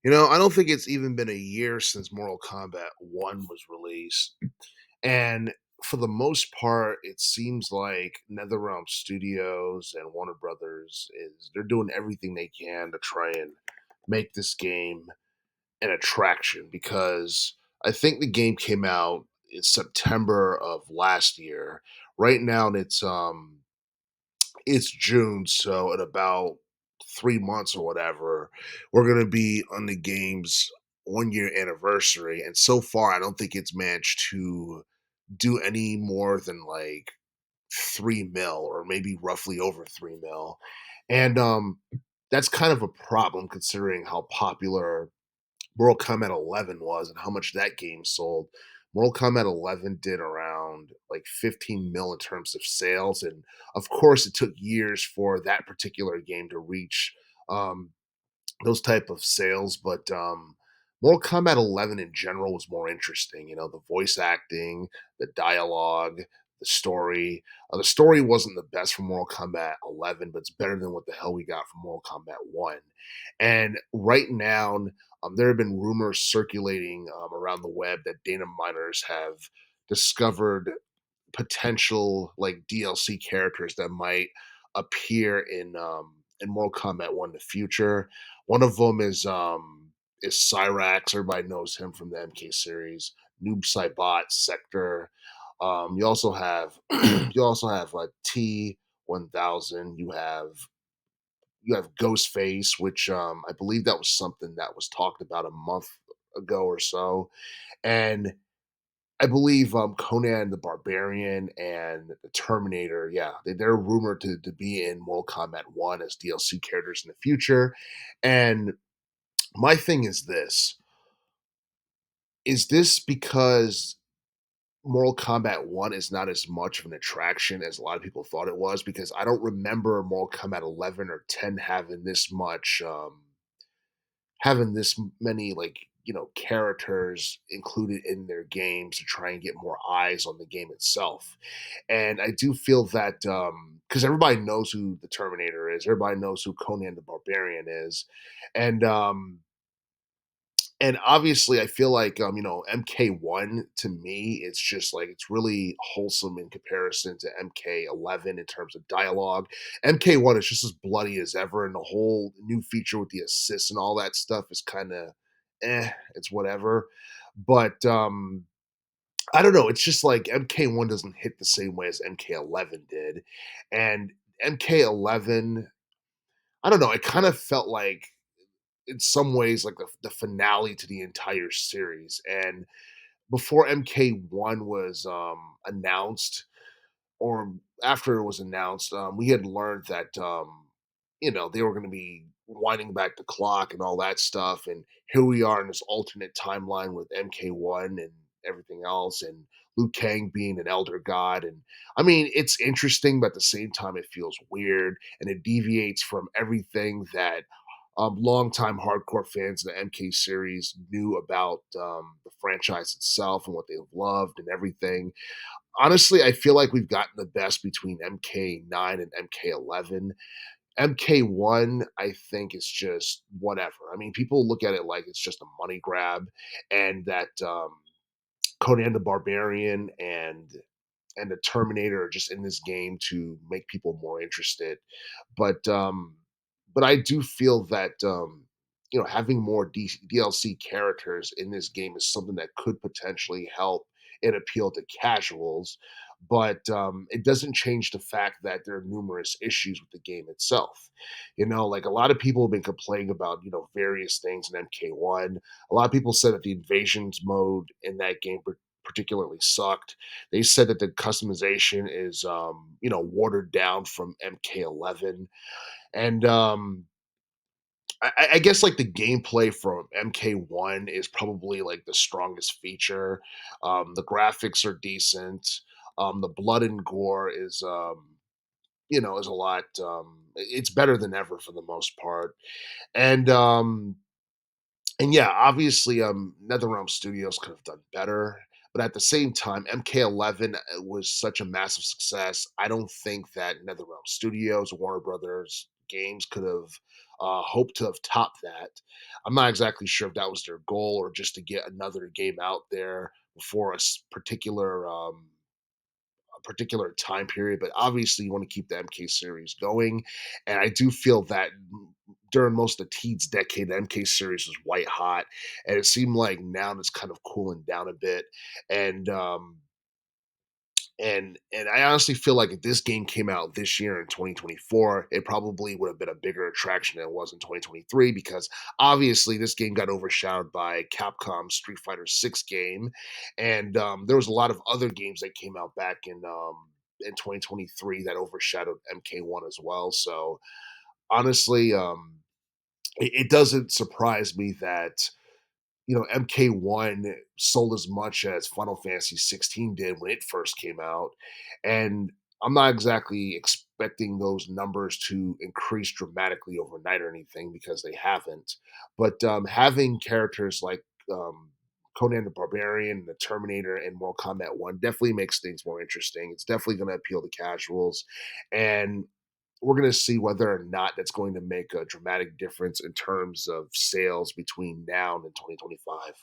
I don't think it's even been a year since Mortal Kombat 1 was released. And for the most part, it seems like NetherRealm Studios and Warner Brothers is they're doing everything they can to try and make this game an attraction because I think the game came out in September of last year. Right now it's June, so in about 3 months or whatever, we're gonna be on the game's 1 year anniversary. And so far I don't think it's managed to do any more than like 3 mil or maybe roughly over 3 mil. And that's kind of a problem considering how popular Mortal Kombat 11 was and how much that game sold. Mortal Kombat 11 did around like 15 mil in terms of sales, and of course, it took years for that particular game to reach um, those type of sales. But Mortal Kombat 11 in general was more interesting. The voice acting, the dialogue, the story. The story wasn't the best for Mortal Kombat 11, but it's better than what the hell we got from Mortal Kombat 1. And right now, there have been rumors circulating around the web that data miners have discovered potential like DLC characters that might appear in Mortal Kombat 1 in the future. One of them is Cyrax. Everybody knows him from the MK series. Noob Saibot, Sector. You also have T 1000. You have Ghostface, which I believe that was something that was talked about a month ago or so, and I believe Conan the Barbarian and the Terminator, yeah, they're rumored to be in Mortal Kombat 1 as DLC characters in the future. And my thing is this because Mortal Kombat 1 is not as much of an attraction as a lot of people thought it was? Because I don't remember Mortal Kombat 11 or 10 having this many characters included in their games to try and get more eyes on the game itself. And I do feel that because everybody knows who the Terminator is, everybody knows who Conan the Barbarian is, and obviously I feel like MK1 to me it's just like it's really wholesome in comparison to MK11 in terms of dialogue. MK1 is just as bloody as ever, and the whole new feature with the assists and all that stuff is kind of it's whatever. But I don't know, it's just like MK1 doesn't hit the same way as MK11 did. And MK11, I don't know, it kind of felt like in some ways like the finale to the entire series. And before MK1 was announced, or after it was announced, we had learned that they were going to be winding back the clock and all that stuff. And here we are in this alternate timeline with MK1 and everything else, and Liu Kang being an elder god. And I mean, it's interesting, but at the same time, it feels weird and it deviates from everything that longtime hardcore fans of the MK series knew about the franchise itself and what they've loved and everything. Honestly, I feel like we've gotten the best between MK9 and MK11. MK1, I think, is just whatever. I mean, people look at it like it's just a money grab, and that Conan the Barbarian and the Terminator are just in this game to make people more interested. But I do feel that having more DLC characters in this game is something that could potentially help and appeal to casuals. But it doesn't change the fact that there are numerous issues with the game itself. Like a lot of people have been complaining about various things in MK1. A lot of people said that the invasions mode in that game particularly sucked. They said that the customization is watered down from MK11. And I guess like the gameplay from MK1 is probably like the strongest feature. The graphics are decent. The blood and gore is a lot. It's better than ever for the most part. And yeah, obviously, NetherRealm Studios could have done better, but at the same time, MK11 was such a massive success. I don't think that NetherRealm Studios or Warner Brothers Games could have hope to have topped that. I'm not exactly sure if that was their goal or just to get another game out there before a particular time period, but obviously you want to keep the MK series going. And I do feel that during most of Teed's decade, the MK series was white hot, and it seemed like now it's kind of cooling down a bit. And and I honestly feel like if this game came out this year in 2024, it probably would have been a bigger attraction than it was in 2023 because obviously this game got overshadowed by Capcom's Street Fighter 6 game, and there was a lot of other games that came out back in 2023 that overshadowed MK1 as well. So honestly, it doesn't surprise me that MK1 sold as much as Final Fantasy 16 did when it first came out. And I'm not exactly expecting those numbers to increase dramatically overnight or anything because they haven't. But having characters like Conan the Barbarian, the Terminator, and Mortal Kombat 1 definitely makes things more interesting. It's definitely going to appeal to casuals. And we're going to see whether or not that's going to make a dramatic difference in terms of sales between now and 2025.